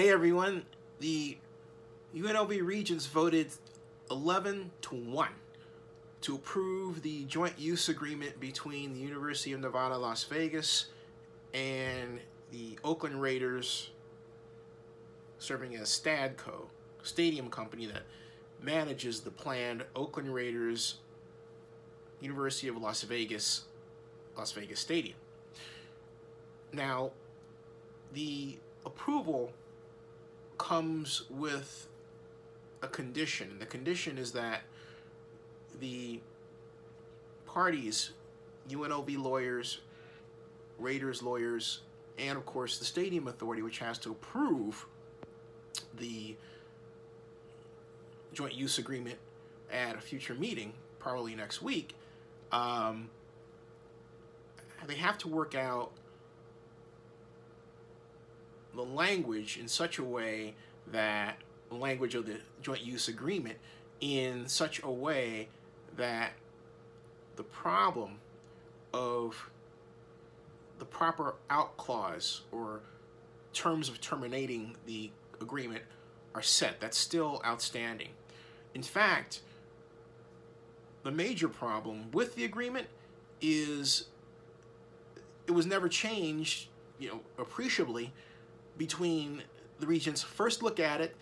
Hey everyone, the UNLV Regents voted 11-1 to approve the joint use agreement between the University of Nevada, Las Vegas and the Oakland Raiders, serving as Stadco, stadium company that manages the planned Oakland Raiders University of Las Vegas Stadium. Now, the approval comes with a condition. The condition is that the parties, UNLV lawyers, Raiders lawyers, and of course the Stadium Authority, which has to approve the joint use agreement at a future meeting, probably next week, they have to work out the language in such a way that the language of the joint use agreement in such a way that the problem of the proper out clause or terms of terminating the agreement are set. That's still outstanding. In fact, the major problem with the agreement is it was never changed, appreciably between the Regents' first look at it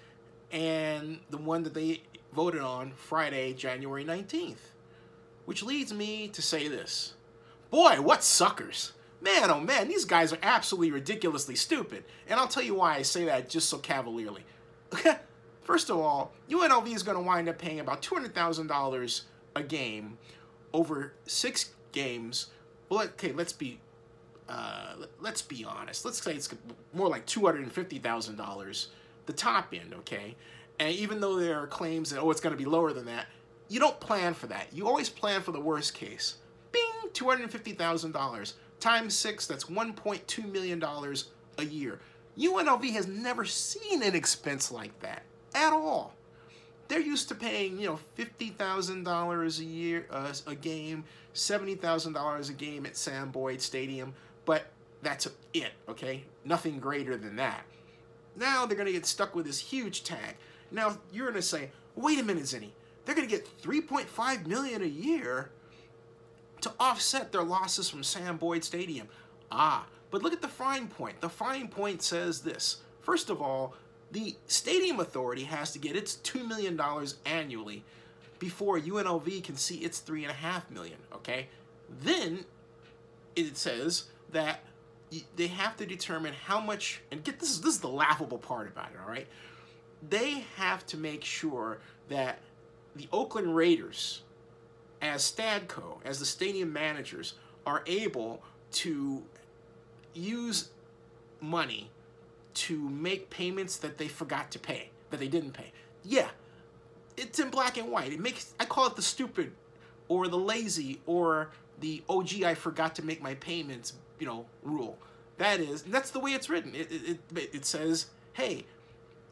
and the one that they voted on Friday, January 19th. Which leads me to say this. Boy, what suckers. Man, oh man, these guys are absolutely ridiculously stupid. And I'll tell you why I say that just so cavalierly. First of all, UNLV is going to wind up paying about $200,000 a game over 6 games. Well, okay, let's be honest. Let's say it's more like $250,000, the top end, okay? And even though there are claims that, it's going to be lower than that, you don't plan for that. You always plan for the worst case. Bing, $250,000 times 6, that's $1.2 million a year. UNLV has never seen an expense like that at all. They're used to paying, $50,000 a year a game, $70,000 a game at Sam Boyd Stadium, but that's it, okay? Nothing greater than that. Now they're going to get stuck with this huge tag. Now you're going to say, wait a minute, Zinni, they're going to get $3.5 million a year to offset their losses from Sam Boyd Stadium. But look at the fine point. The fine point says this. First of all, the Stadium Authority has to get its $2 million annually before UNLV can see its $3.5 million, okay? Then it says that they have to determine how much, and get this is the laughable part about it, all right? They have to make sure that the Oakland Raiders, as Stadco, as the stadium managers, are able to use money to make payments that they forgot to pay, that they didn't pay. Yeah, it's in black and white. I call it the stupid or the lazy or the, oh gee, I forgot to make my payments, rule. That's the way it's written. It says, hey,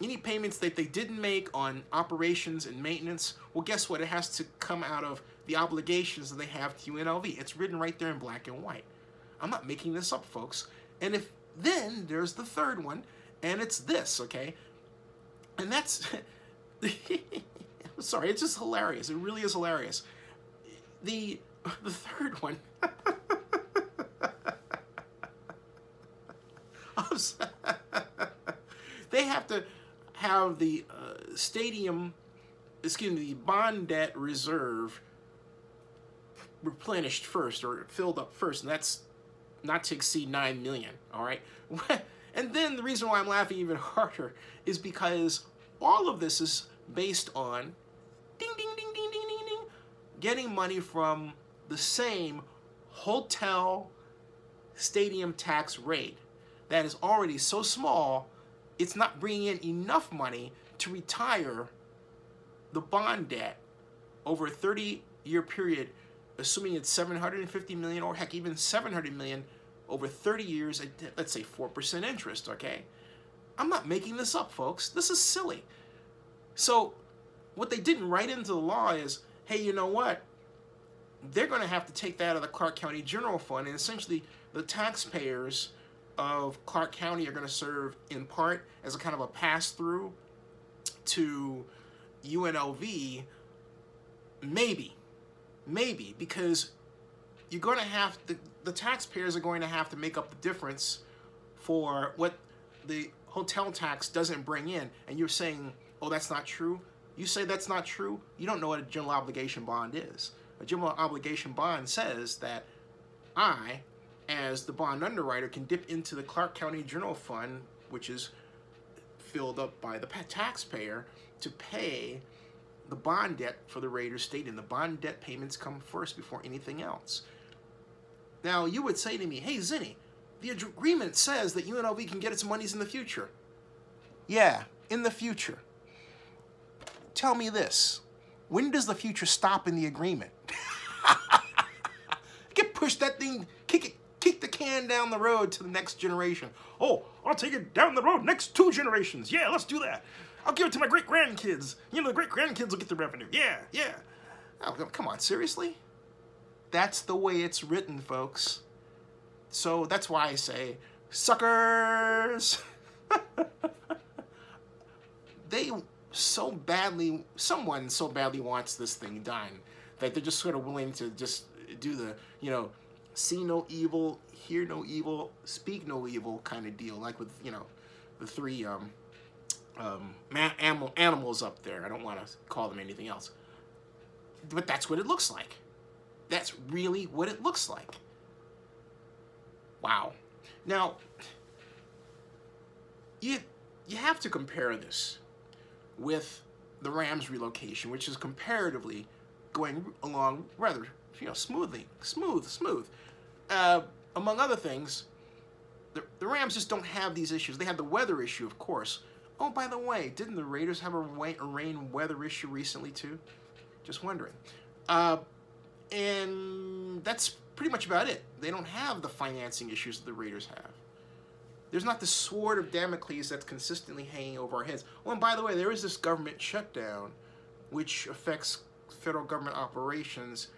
any payments that they didn't make on operations and maintenance, well, guess what? It has to come out of the obligations that they have to UNLV. It's written right there in black and white. I'm not making this up, folks. And then there's the third one, and it's this, okay? And that's, I'm sorry, it's just hilarious. It really is hilarious. The third one, they have to have the the bond debt reserve replenished first or filled up first, and that's not to exceed $9 million, all right? And then the reason why I'm laughing even harder is because all of this is based on ding, ding, ding, ding, ding, ding, ding, getting money from the same hotel stadium tax rate that is already so small, it's not bringing in enough money to retire the bond debt over a 30-year period, assuming it's $750 million or heck, even $700 million over 30 years at, let's say, 4% interest, okay? I'm not making this up, folks. This is silly. So what they didn't write into the law is, hey, you know what? They're going to have to take that out of the Clark County General Fund, and essentially the taxpayers of Clark County are going to serve in part as a kind of a pass-through to UNLV, maybe, because you're going to have the taxpayers are going to have to make up the difference for what the hotel tax doesn't bring in. And you're saying, oh, that's not true? You say that's not true? You don't know what a general obligation bond is. A general obligation bond says that I, as the bond underwriter, can dip into the Clark County General Fund, which is filled up by the taxpayer, to pay the bond debt for the Raiders state, and the bond debt payments come first before anything else. Now, you would say to me, hey, Zinni, the agreement says that UNLV can get its monies in the future. Yeah, in the future. Tell me this. When does the future stop in the agreement? Get pushed that thing, kick the can down the road to the next generation. Oh, I'll take it down the road next 2 generations. Yeah, let's do that. I'll give it to my great-grandkids. You know, the great-grandkids will get the revenue. Yeah, yeah. Oh, come on, seriously? That's the way it's written, folks. So that's why I say, suckers! Someone so badly wants this thing done that they're just sort of willing to just do the, you know, see no evil, hear no evil, speak no evil kind of deal, like with, you know, the 3 animals up there. I don't want to call them anything else. But that's what it looks like. That's really what it looks like. Wow. Now, you have to compare this with the Rams relocation, which is comparatively going along rather, you know, smoothly. Smooth. Among other things, the Rams just don't have these issues. They have the weather issue, of course. Oh, by the way, didn't the Raiders have a rain weather issue recently, too? Just wondering. And that's pretty much about it. They don't have the financing issues that the Raiders have. There's not the sword of Damocles that's consistently hanging over our heads. Oh, and by the way, there is this government shutdown, which affects federal government operations.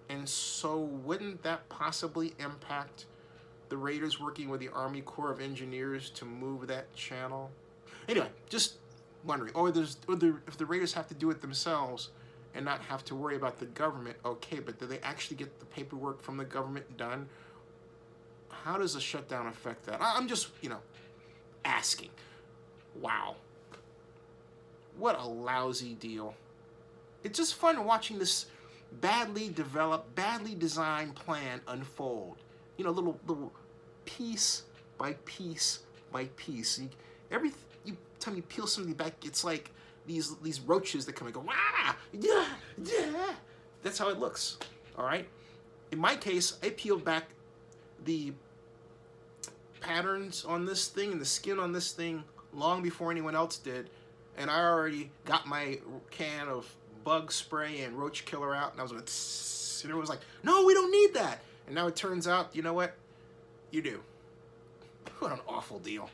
And so wouldn't that possibly impact the Raiders working with the Army Corps of Engineers to move that channel? Anyway, just wondering. Or if the Raiders have to do it themselves and not have to worry about the government, okay, but do they actually get the paperwork from the government done? How does a shutdown affect that? I'm just, you know, asking. Wow. What a lousy deal. It's just fun watching this badly developed, badly designed plan unfold. You know, little piece by piece by piece. Every time you peel something back, it's like these roaches that come and go, ah, yeah, yeah. That's how it looks, all right? In my case, I peeled back the patterns on this thing and the skin on this thing long before anyone else did, and I already got my can of bug spray and roach killer out, and I was like, tss, and everyone was like, no, we don't need that. And now it turns out, you know what? You do. What an awful deal.